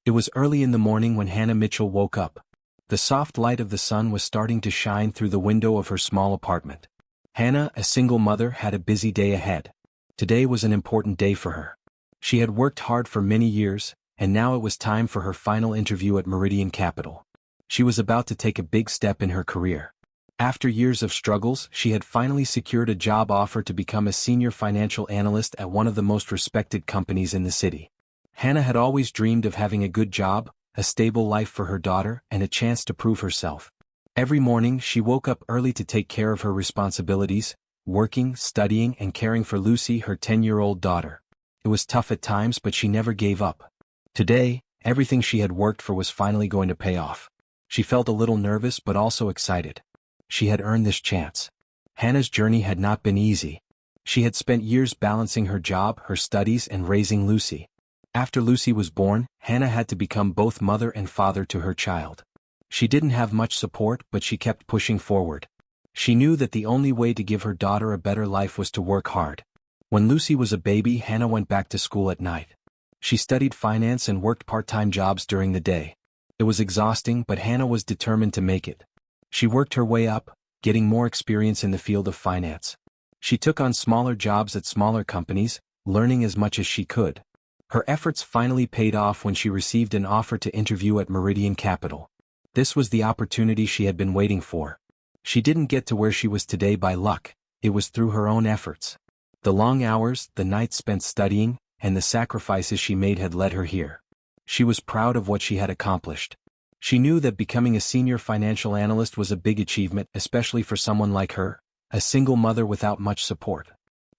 It was early in the morning when Hannah Mitchell woke up. The soft light of the sun was starting to shine through the window of her small apartment. Hannah, a single mother, had a busy day ahead. Today was an important day for her. She had worked hard for many years, and now it was time for her final interview at Meridian Capital. She was about to take a big step in her career. After years of struggles, she had finally secured a job offer to become a senior financial analyst at one of the most respected companies in the city. Hannah had always dreamed of having a good job, a stable life for her daughter, and a chance to prove herself. Every morning she woke up early to take care of her responsibilities, working, studying, and caring for Lucy, her 10-year-old daughter. It was tough at times, but she never gave up. Today, everything she had worked for was finally going to pay off. She felt a little nervous but also excited. She had earned this chance. Hannah's journey had not been easy. She had spent years balancing her job, her studies, and raising Lucy. After Lucy was born, Hannah had to become both mother and father to her child. She didn't have much support, but she kept pushing forward. She knew that the only way to give her daughter a better life was to work hard. When Lucy was a baby, Hannah went back to school at night. She studied finance and worked part-time jobs during the day. It was exhausting, but Hannah was determined to make it. She worked her way up, getting more experience in the field of finance. She took on smaller jobs at smaller companies, learning as much as she could. Her efforts finally paid off when she received an offer to interview at Meridian Capital. This was the opportunity she had been waiting for. She didn't get to where she was today by luck, it was through her own efforts. The long hours, the nights spent studying, and the sacrifices she made had led her here. She was proud of what she had accomplished. She knew that becoming a senior financial analyst was a big achievement, especially for someone like her, a single mother without much support.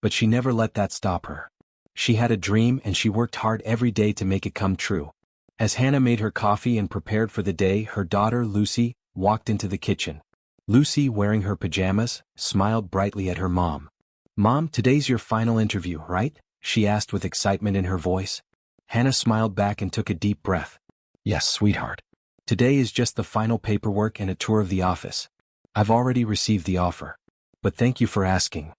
But she never let that stop her. She had a dream and she worked hard every day to make it come true. As Hannah made her coffee and prepared for the day, her daughter, Lucy, walked into the kitchen. Lucy, wearing her pajamas, smiled brightly at her mom. "Mom, today's your final interview, right?" she asked with excitement in her voice. Hannah smiled back and took a deep breath. "Yes, sweetheart. Today is just the final paperwork and a tour of the office. I've already received the offer. But thank you for asking."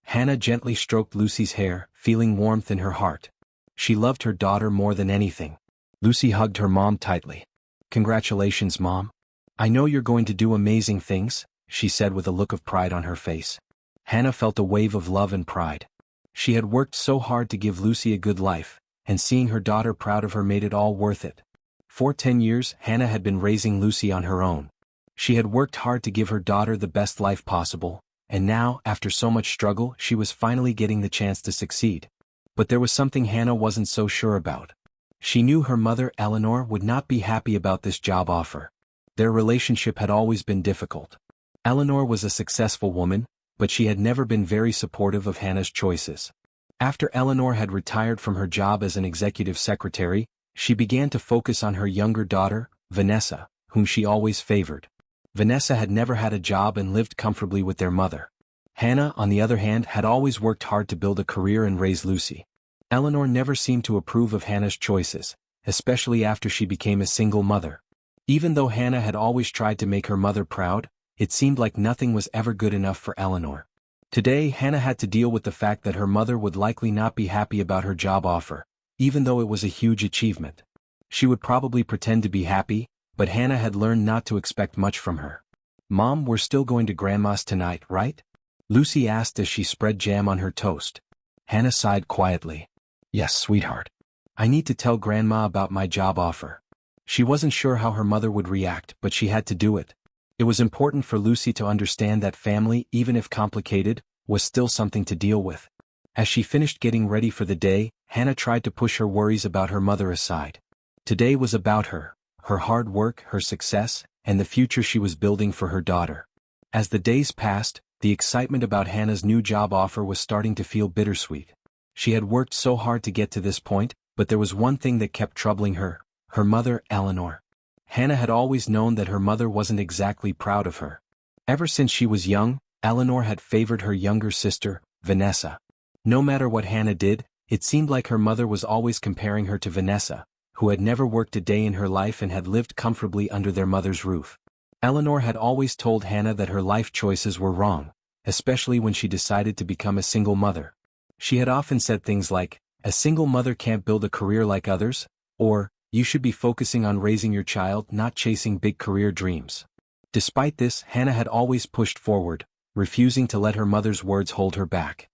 Hannah gently stroked Lucy's hair, feeling warmth in her heart. She loved her daughter more than anything. Lucy hugged her mom tightly. "Congratulations, Mom. I know you're going to do amazing things," she said with a look of pride on her face. Hannah felt a wave of love and pride. She had worked so hard to give Lucy a good life, and seeing her daughter proud of her made it all worth it. For 10 years, Hannah had been raising Lucy on her own. She had worked hard to give her daughter the best life possible, and now, after so much struggle, she was finally getting the chance to succeed. But there was something Hannah wasn't so sure about. She knew her mother, Eleanor, would not be happy about this job offer. Their relationship had always been difficult. Eleanor was a successful woman, but she had never been very supportive of Hannah's choices. After Eleanor had retired from her job as an executive secretary, she began to focus on her younger daughter, Vanessa, whom she always favored. Vanessa had never had a job and lived comfortably with their mother. Hannah, on the other hand, had always worked hard to build a career and raise Lucy. Eleanor never seemed to approve of Hannah's choices, especially after she became a single mother. Even though Hannah had always tried to make her mother proud, it seemed like nothing was ever good enough for Eleanor. Today, Hannah had to deal with the fact that her mother would likely not be happy about her job offer, even though it was a huge achievement. She would probably pretend to be happy, but Hannah had learned not to expect much from her. "Mom, we're still going to Grandma's tonight, right?" Lucy asked as she spread jam on her toast. Hannah sighed quietly. "Yes, sweetheart. I need to tell Grandma about my job offer." She wasn't sure how her mother would react, but she had to do it. It was important for Lucy to understand that family, even if complicated, was still something to deal with. As she finished getting ready for the day, Hannah tried to push her worries about her mother aside. Today was about her hard work, her success, and the future she was building for her daughter. As the days passed, the excitement about Hannah's new job offer was starting to feel bittersweet. She had worked so hard to get to this point, but there was one thing that kept troubling her mother, Eleanor. Hannah had always known that her mother wasn't exactly proud of her. Ever since she was young, Eleanor had favored her younger sister, Vanessa. No matter what Hannah did, it seemed like her mother was always comparing her to Vanessa, who had never worked a day in her life and had lived comfortably under their mother's roof. Eleanor had always told Hannah that her life choices were wrong, especially when she decided to become a single mother. She had often said things like, "A single mother can't build a career like others," or, You should be focusing on raising your child, not chasing big career dreams. Despite this, Hannah had always pushed forward, refusing to let her mother's words hold her back.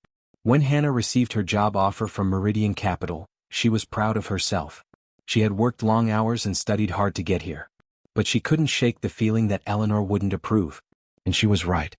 When Hannah received her job offer from Meridian Capital, she was proud of herself. She had worked long hours and studied hard to get here. But she couldn't shake the feeling that Eleanor wouldn't approve. And she was right.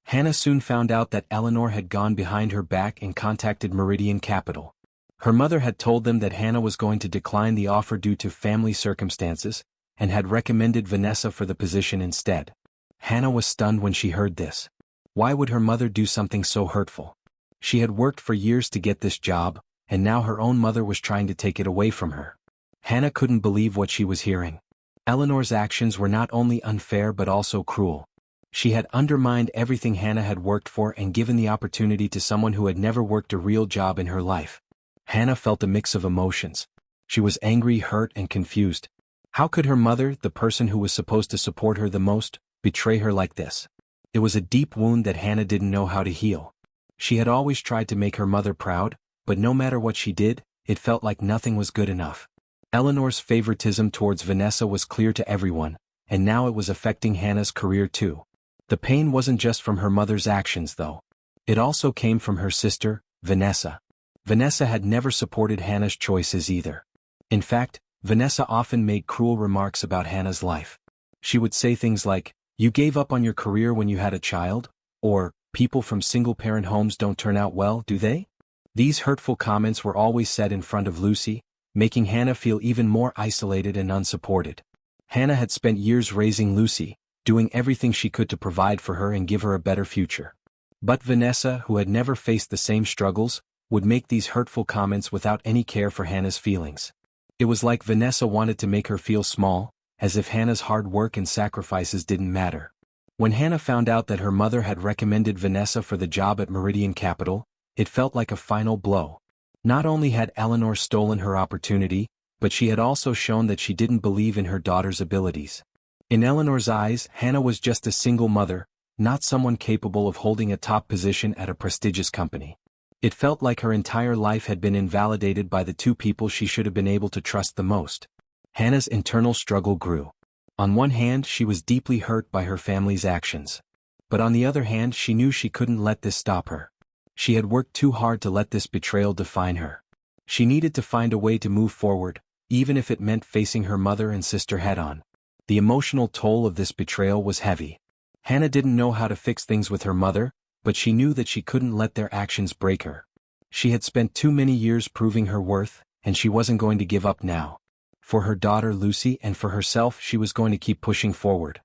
Hannah soon found out that Eleanor had gone behind her back and contacted Meridian Capital. Her mother had told them that Hannah was going to decline the offer due to family circumstances, and had recommended Vanessa for the position instead. Hannah was stunned when she heard this. Why would her mother do something so hurtful? She had worked for years to get this job, and now her own mother was trying to take it away from her. Hannah couldn't believe what she was hearing. Eleanor's actions were not only unfair but also cruel. She had undermined everything Hannah had worked for and given the opportunity to someone who had never worked a real job in her life. Hannah felt a mix of emotions. She was angry, hurt, and confused. How could her mother, the person who was supposed to support her the most, betray her like this? It was a deep wound that Hannah didn't know how to heal. She had always tried to make her mother proud, but no matter what she did, it felt like nothing was good enough. Eleanor's favoritism towards Vanessa was clear to everyone, and now it was affecting Hannah's career too. The pain wasn't just from her mother's actions though. It also came from her sister, Vanessa. Vanessa had never supported Hannah's choices either. In fact, Vanessa often made cruel remarks about Hannah's life. She would say things like, "You gave up on your career when you had a child," or, "People from single-parent homes don't turn out well, do they?" These hurtful comments were always said in front of Lucy, making Hannah feel even more isolated and unsupported. Hannah had spent years raising Lucy, doing everything she could to provide for her and give her a better future. But Vanessa, who had never faced the same struggles, would make these hurtful comments without any care for Hannah's feelings. It was like Vanessa wanted to make her feel small, as if Hannah's hard work and sacrifices didn't matter. When Hannah found out that her mother had recommended Vanessa for the job at Meridian Capital, it felt like a final blow. Not only had Eleanor stolen her opportunity, but she had also shown that she didn't believe in her daughter's abilities. In Eleanor's eyes, Hannah was just a single mother, not someone capable of holding a top position at a prestigious company. It felt like her entire life had been invalidated by the two people she should have been able to trust the most. Hannah's internal struggle grew. On one hand, she was deeply hurt by her family's actions. But on the other hand, she knew she couldn't let this stop her. She had worked too hard to let this betrayal define her. She needed to find a way to move forward, even if it meant facing her mother and sister head-on. The emotional toll of this betrayal was heavy. Hannah didn't know how to fix things with her mother, but she knew that she couldn't let their actions break her. She had spent too many years proving her worth, and she wasn't going to give up now. For her daughter Lucy and for herself, she was going to keep pushing forward.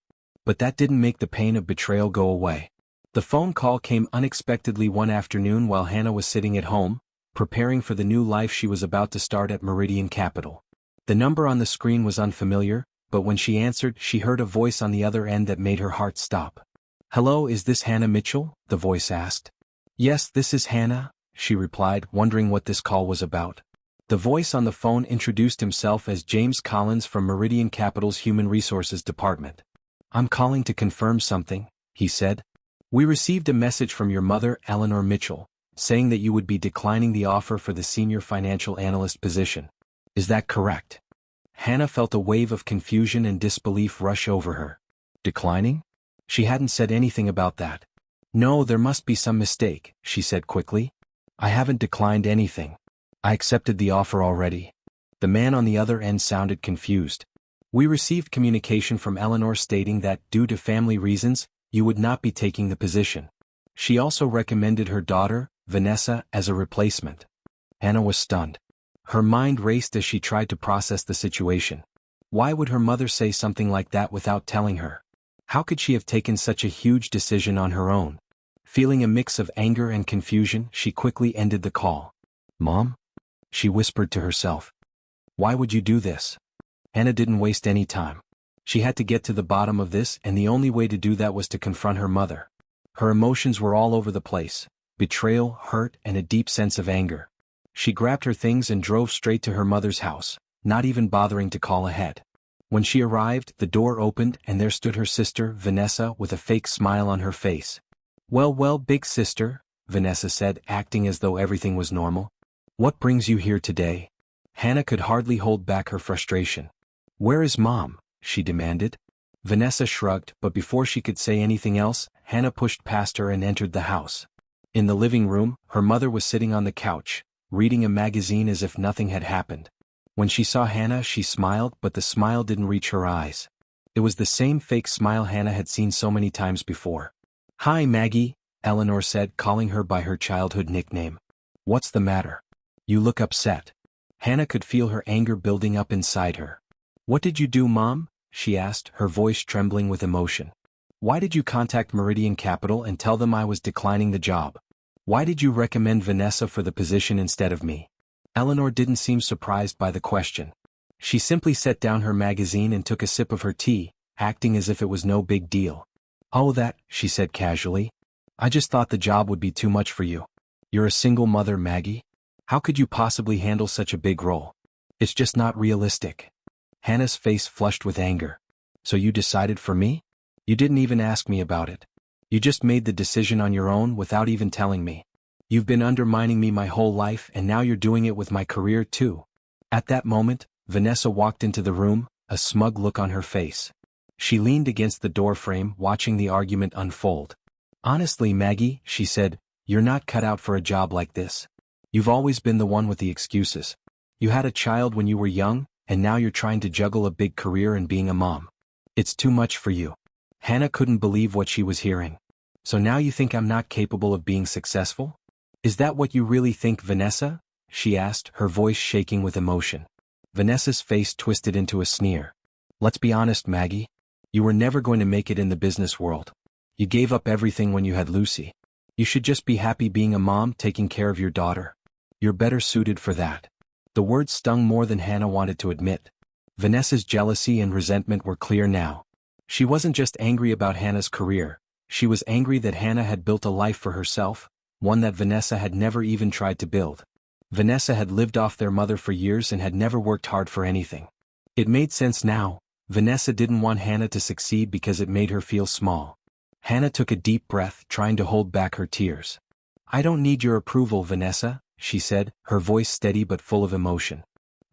But that didn't make the pain of betrayal go away. The phone call came unexpectedly one afternoon while Hannah was sitting at home, preparing for the new life she was about to start at Meridian Capital. The number on the screen was unfamiliar, but when she answered, she heard a voice on the other end that made her heart stop. "Hello, is this Hannah Mitchell?" the voice asked. "Yes, this is Hannah," she replied, wondering what this call was about. The voice on the phone introduced himself as James Collins from Meridian Capital's Human Resources Department. "I'm calling to confirm something," he said. "We received a message from your mother, Eleanor Mitchell, saying that you would be declining the offer for the senior financial analyst position. Is that correct?" Hannah felt a wave of confusion and disbelief rush over her. Declining? She hadn't said anything about that. "No, there must be some mistake," she said quickly. "I haven't declined anything. I accepted the offer already." The man on the other end sounded confused. "We received communication from Eleanor stating that, due to family reasons, you would not be taking the position. She also recommended her daughter, Vanessa, as a replacement." Hannah was stunned. Her mind raced as she tried to process the situation. Why would her mother say something like that without telling her? How could she have taken such a huge decision on her own? Feeling a mix of anger and confusion, she quickly ended the call. "Mom?" she whispered to herself. "Why would you do this?" Hannah didn't waste any time. She had to get to the bottom of this, and the only way to do that was to confront her mother. Her emotions were all over the place: betrayal, hurt, and a deep sense of anger. She grabbed her things and drove straight to her mother's house, not even bothering to call ahead. When she arrived, the door opened and there stood her sister, Vanessa, with a fake smile on her face. Well, big sister," Vanessa said, acting as though everything was normal. "What brings you here today?" Hannah could hardly hold back her frustration. "Where is Mom?" she demanded. Vanessa shrugged, but before she could say anything else, Hannah pushed past her and entered the house. In the living room, her mother was sitting on the couch, reading a magazine as if nothing had happened. When she saw Hannah, she smiled, but the smile didn't reach her eyes. It was the same fake smile Hannah had seen so many times before. "Hi, Maggie," Eleanor said, calling her by her childhood nickname. "What's the matter? You look upset." Hannah could feel her anger building up inside her. "What did you do, Mom?" she asked, her voice trembling with emotion. "Why did you contact Meridian Capital and tell them I was declining the job? Why did you recommend Vanessa for the position instead of me?" Eleanor didn't seem surprised by the question. She simply set down her magazine and took a sip of her tea, acting as if it was no big deal. "Oh, that," she said casually. "I just thought the job would be too much for you. You're a single mother, Maggie. How could you possibly handle such a big role? It's just not realistic." Hannah's face flushed with anger. "So you decided for me? You didn't even ask me about it. You just made the decision on your own without even telling me. You've been undermining me my whole life and now you're doing it with my career too." At that moment, Vanessa walked into the room, a smug look on her face. She leaned against the doorframe, watching the argument unfold. "Honestly, Maggie," she said, "you're not cut out for a job like this. You've always been the one with the excuses. You had a child when you were young, and now you're trying to juggle a big career and being a mom. It's too much for you." Hannah couldn't believe what she was hearing. "So now you think I'm not capable of being successful? Is that what you really think, Vanessa?" she asked, her voice shaking with emotion. Vanessa's face twisted into a sneer. "Let's be honest, Maggie. You were never going to make it in the business world. You gave up everything when you had Lucy. You should just be happy being a mom taking care of your daughter. You're better suited for that." The words stung more than Hannah wanted to admit. Vanessa's jealousy and resentment were clear now. She wasn't just angry about Hannah's career, she was angry that Hannah had built a life for herself, one that Vanessa had never even tried to build. Vanessa had lived off their mother for years and had never worked hard for anything. It made sense now. Vanessa didn't want Hannah to succeed because it made her feel small. Hannah took a deep breath, trying to hold back her tears. "I don't need your approval, Vanessa," she said, her voice steady but full of emotion.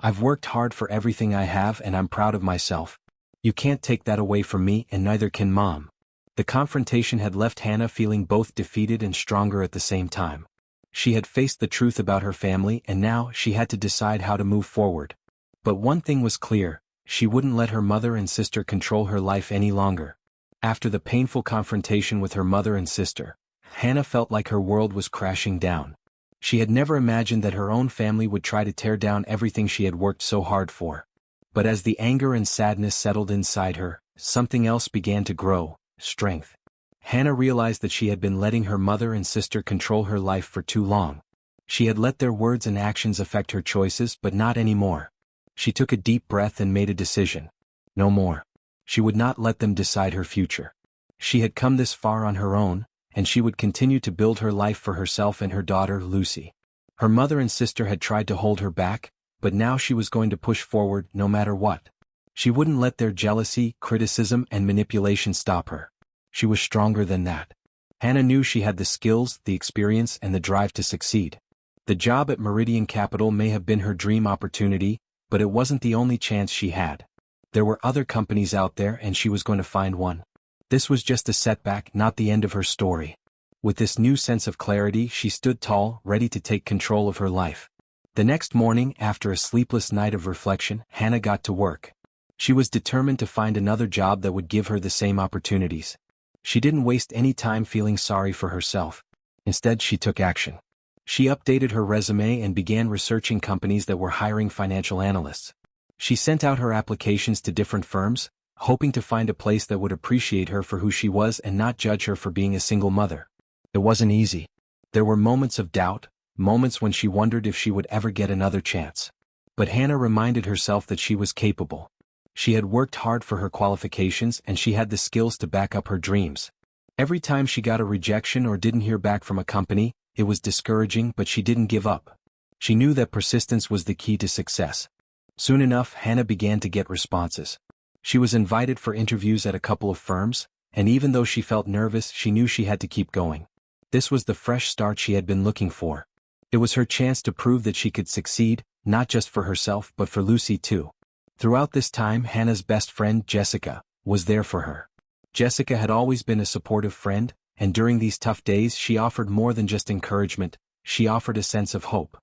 "I've worked hard for everything I have and I'm proud of myself. You can't take that away from me and neither can Mom." The confrontation had left Hannah feeling both defeated and stronger at the same time. She had faced the truth about her family and now she had to decide how to move forward. But one thing was clear, she wouldn't let her mother and sister control her life any longer. After the painful confrontation with her mother and sister, Hannah felt like her world was crashing down. She had never imagined that her own family would try to tear down everything she had worked so hard for. But as the anger and sadness settled inside her, something else began to grow: strength. Hannah realized that she had been letting her mother and sister control her life for too long. She had let their words and actions affect her choices, but not anymore. She took a deep breath and made a decision. No more. She would not let them decide her future. She had come this far on her own, and she would continue to build her life for herself and her daughter, Lucy. Her mother and sister had tried to hold her back, but now she was going to push forward no matter what. She wouldn't let their jealousy, criticism, and manipulation stop her. She was stronger than that. Hannah knew she had the skills, the experience, and the drive to succeed. The job at Meridian Capital may have been her dream opportunity, but it wasn't the only chance she had. There were other companies out there and she was going to find one. This was just a setback, not the end of her story. With this new sense of clarity, she stood tall, ready to take control of her life. The next morning, after a sleepless night of reflection, Hannah got to work. She was determined to find another job that would give her the same opportunities. She didn't waste any time feeling sorry for herself. Instead, she took action. She updated her resume and began researching companies that were hiring financial analysts. She sent out her applications to different firms, hoping to find a place that would appreciate her for who she was and not judge her for being a single mother. It wasn't easy. There were moments of doubt, moments when she wondered if she would ever get another chance. But Hannah reminded herself that she was capable. She had worked hard for her qualifications and she had the skills to back up her dreams. Every time she got a rejection or didn't hear back from a company, it was discouraging, but she didn't give up. She knew that persistence was the key to success. Soon enough, Hannah began to get responses. She was invited for interviews at a couple of firms, and even though she felt nervous, she knew she had to keep going. This was the fresh start she had been looking for. It was her chance to prove that she could succeed, not just for herself but for Lucy too. Throughout this time, Hannah's best friend, Jessica, was there for her. Jessica had always been a supportive friend, and during these tough days she offered more than just encouragement, she offered a sense of hope.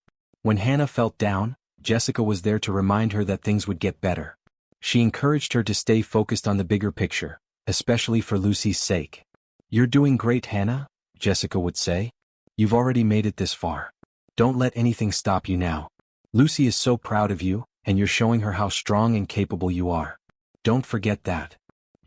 When Hannah felt down, Jessica was there to remind her that things would get better. She encouraged her to stay focused on the bigger picture, especially for Lucy's sake. "You're doing great, Hannah," Jessica would say. "You've already made it this far. Don't let anything stop you now. Lucy is so proud of you, and you're showing her how strong and capable you are. Don't forget that."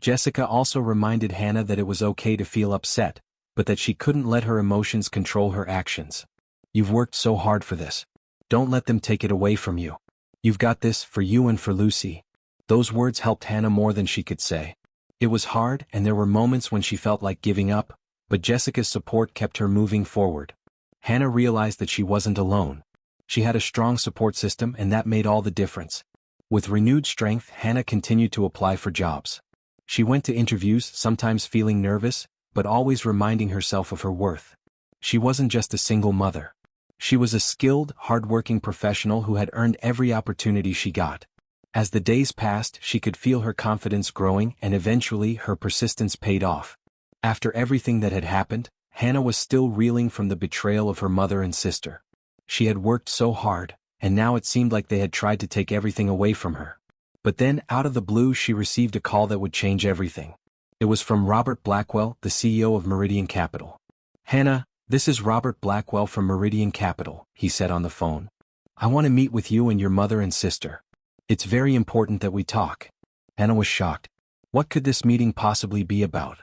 Jessica also reminded Hannah that it was okay to feel upset, but that she couldn't let her emotions control her actions. "You've worked so hard for this. Don't let them take it away from you. You've got this, for you and for Lucy." Those words helped Hannah more than she could say. It was hard, and there were moments when she felt like giving up, but Jessica's support kept her moving forward. Hannah realized that she wasn't alone. She had a strong support system, and that made all the difference. With renewed strength, Hannah continued to apply for jobs. She went to interviews, sometimes feeling nervous, but always reminding herself of her worth. She wasn't just a single mother. She was a skilled, hard-working professional who had earned every opportunity she got. As the days passed, she could feel her confidence growing, and eventually her persistence paid off. After everything that had happened, Hannah was still reeling from the betrayal of her mother and sister. She had worked so hard, and now it seemed like they had tried to take everything away from her. But then, out of the blue, she received a call that would change everything. It was from Robert Blackwell, the CEO of Meridian Capital. "Hannah, this is Robert Blackwell from Meridian Capital," he said on the phone. "I want to meet with you and your mother and sister. It's very important that we talk." Hannah was shocked. What could this meeting possibly be about?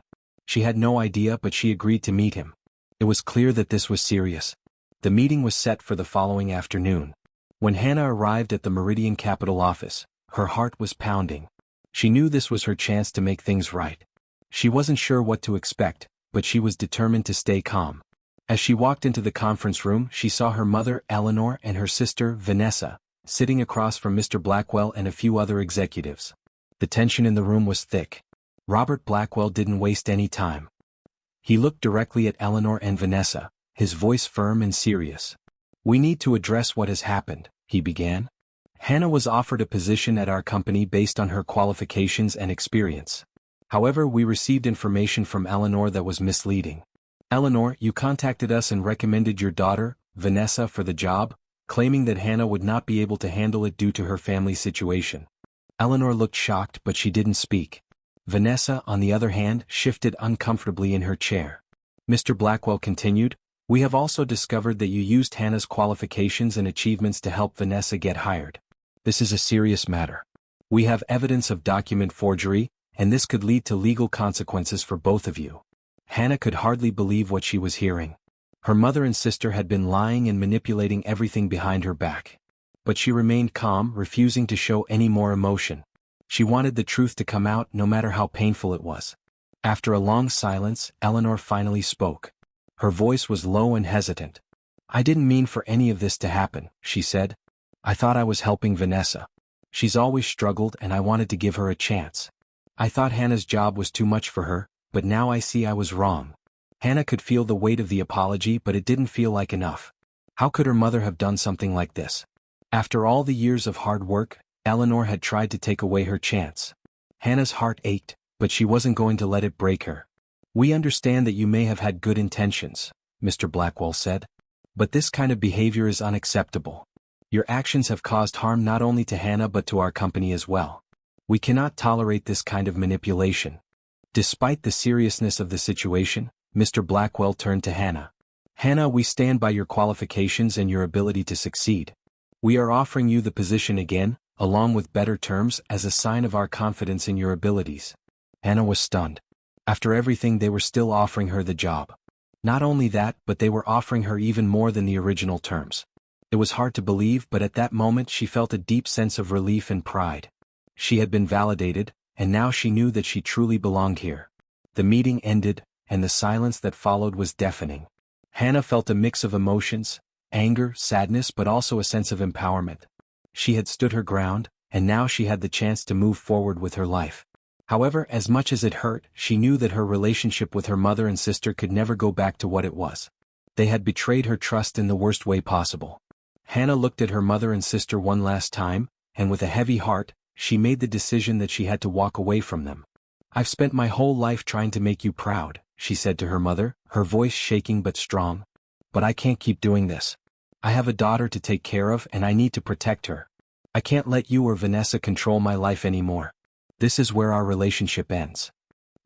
She had no idea, but she agreed to meet him. It was clear that this was serious. The meeting was set for the following afternoon. When Hannah arrived at the Meridian Capital office, her heart was pounding. She knew this was her chance to make things right. She wasn't sure what to expect, but she was determined to stay calm. As she walked into the conference room, she saw her mother, Eleanor, and her sister, Vanessa, sitting across from Mr. Blackwell and a few other executives. The tension in the room was thick. Robert Blackwell didn't waste any time. He looked directly at Eleanor and Vanessa, his voice firm and serious. "We need to address what has happened," he began. "Hannah was offered a position at our company based on her qualifications and experience. However, we received information from Eleanor that was misleading. Eleanor, you contacted us and recommended your daughter, Vanessa, for the job, claiming that Hannah would not be able to handle it due to her family situation." Eleanor looked shocked, but she didn't speak. Vanessa, on the other hand, shifted uncomfortably in her chair. Mr. Blackwell continued, "We have also discovered that you used Hannah's qualifications and achievements to help Vanessa get hired. This is a serious matter. We have evidence of document forgery, and this could lead to legal consequences for both of you." Hannah could hardly believe what she was hearing. Her mother and sister had been lying and manipulating everything behind her back. But she remained calm, refusing to show any more emotion. She wanted the truth to come out, no matter how painful it was. After a long silence, Eleanor finally spoke. Her voice was low and hesitant. "I didn't mean for any of this to happen," she said. "I thought I was helping Vanessa. She's always struggled, and I wanted to give her a chance. I thought Hannah's job was too much for her, but now I see I was wrong." Hannah could feel the weight of the apology, but it didn't feel like enough. How could her mother have done something like this? After all the years of hard work, Eleanor had tried to take away her chance. Hannah's heart ached, but she wasn't going to let it break her. "We understand that you may have had good intentions," Mr. Blackwell said. "But this kind of behavior is unacceptable. Your actions have caused harm not only to Hannah but to our company as well. We cannot tolerate this kind of manipulation." Despite the seriousness of the situation, Mr. Blackwell turned to Hannah. "Hannah, we stand by your qualifications and your ability to succeed. We are offering you the position again, along with better terms, as a sign of our confidence in your abilities." Hannah was stunned. After everything, they were still offering her the job. Not only that, but they were offering her even more than the original terms. It was hard to believe, but at that moment she felt a deep sense of relief and pride. She had been validated, and now she knew that she truly belonged here. The meeting ended, and the silence that followed was deafening. Hannah felt a mix of emotions, anger, sadness, but also a sense of empowerment. She had stood her ground, and now she had the chance to move forward with her life. However, as much as it hurt, she knew that her relationship with her mother and sister could never go back to what it was. They had betrayed her trust in the worst way possible. Hannah looked at her mother and sister one last time, and with a heavy heart, she made the decision that she had to walk away from them. "I've spent my whole life trying to make you proud," she said to her mother, her voice shaking but strong. "But I can't keep doing this. I have a daughter to take care of and I need to protect her. I can't let you or Vanessa control my life anymore. This is where our relationship ends."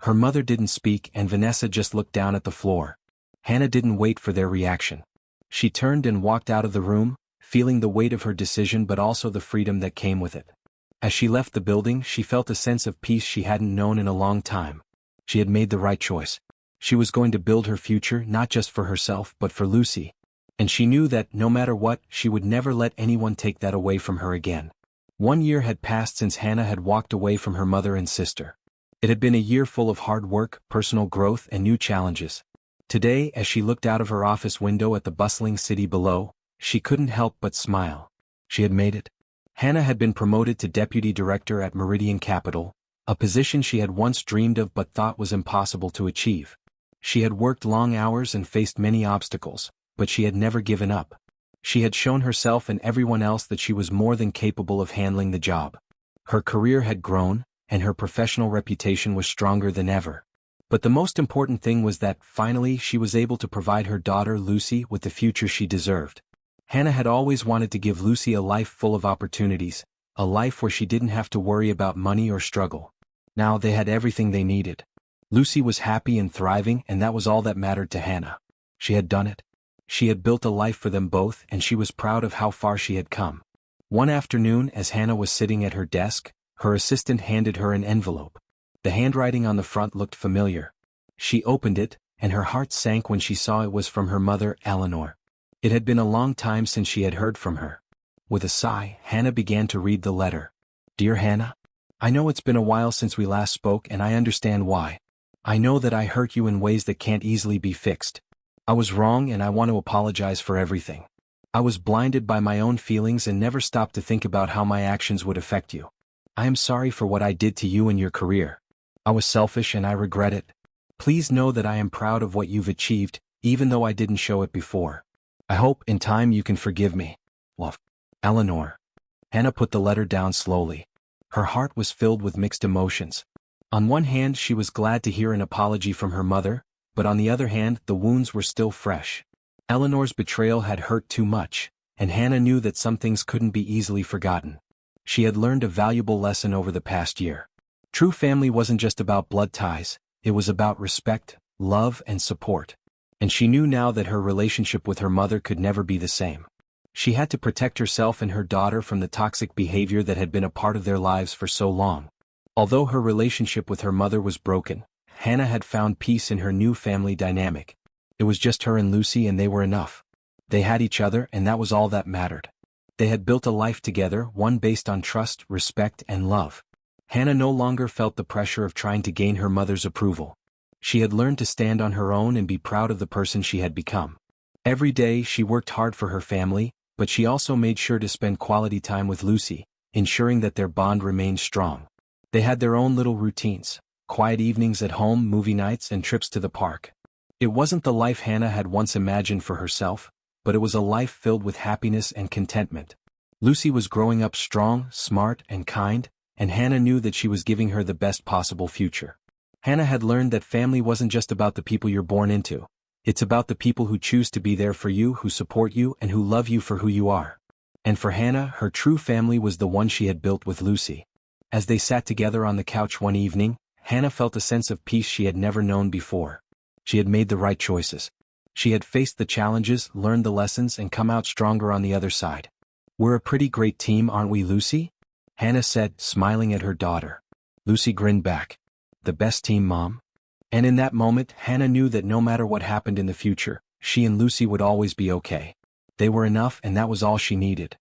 Her mother didn't speak and Vanessa just looked down at the floor. Hannah didn't wait for their reaction. She turned and walked out of the room, feeling the weight of her decision but also the freedom that came with it. As she left the building, she felt a sense of peace she hadn't known in a long time. She had made the right choice. She was going to build her future not just for herself but for Lucy. And she knew that, no matter what, she would never let anyone take that away from her again. 1 year had passed since Hannah had walked away from her mother and sister. It had been a year full of hard work, personal growth, and new challenges. Today, as she looked out of her office window at the bustling city below, she couldn't help but smile. She had made it. Hannah had been promoted to deputy director at Meridian Capital, a position she had once dreamed of but thought was impossible to achieve. She had worked long hours and faced many obstacles, but she had never given up. She had shown herself and everyone else that she was more than capable of handling the job. Her career had grown, and her professional reputation was stronger than ever. But the most important thing was that, finally, she was able to provide her daughter Lucy with the future she deserved. Hannah had always wanted to give Lucy a life full of opportunities, a life where she didn't have to worry about money or struggle. Now they had everything they needed. Lucy was happy and thriving, and that was all that mattered to Hannah. She had done it. She had built a life for them both, and she was proud of how far she had come. One afternoon, as Hannah was sitting at her desk, her assistant handed her an envelope. The handwriting on the front looked familiar. She opened it, and her heart sank when she saw it was from her mother, Eleanor. It had been a long time since she had heard from her. With a sigh, Hannah began to read the letter. "Dear Hannah, I know it's been a while since we last spoke and I understand why. I know that I hurt you in ways that can't easily be fixed. I was wrong and I want to apologize for everything. I was blinded by my own feelings and never stopped to think about how my actions would affect you. I am sorry for what I did to you and your career. I was selfish and I regret it. Please know that I am proud of what you've achieved, even though I didn't show it before. I hope, in time, you can forgive me. Love, Eleanor." Hannah put the letter down slowly. Her heart was filled with mixed emotions. On one hand, she was glad to hear an apology from her mother, but on the other hand, the wounds were still fresh. Eleanor's betrayal had hurt too much, and Hannah knew that some things couldn't be easily forgotten. She had learned a valuable lesson over the past year. True family wasn't just about blood ties, it was about respect, love, and support. And she knew now that her relationship with her mother could never be the same. She had to protect herself and her daughter from the toxic behavior that had been a part of their lives for so long. Although her relationship with her mother was broken, Hannah had found peace in her new family dynamic. It was just her and Lucy and they were enough. They had each other and that was all that mattered. They had built a life together, one based on trust, respect, and love. Hannah no longer felt the pressure of trying to gain her mother's approval. She had learned to stand on her own and be proud of the person she had become. Every day she worked hard for her family, but she also made sure to spend quality time with Lucy, ensuring that their bond remained strong. They had their own little routines, quiet evenings at home, movie nights, and trips to the park. It wasn't the life Hannah had once imagined for herself, but it was a life filled with happiness and contentment. Lucy was growing up strong, smart, and kind, and Hannah knew that she was giving her the best possible future. Hannah had learned that family wasn't just about the people you're born into. It's about the people who choose to be there for you, who support you, and who love you for who you are. And for Hannah, her true family was the one she had built with Lucy. As they sat together on the couch one evening, Hannah felt a sense of peace she had never known before. She had made the right choices. She had faced the challenges, learned the lessons, and come out stronger on the other side. "We're a pretty great team, aren't we, Lucy?" Hannah said, smiling at her daughter. Lucy grinned back. "The best team, Mom." And in that moment, Hannah knew that no matter what happened in the future, she and Lucy would always be okay. They were enough and that was all she needed.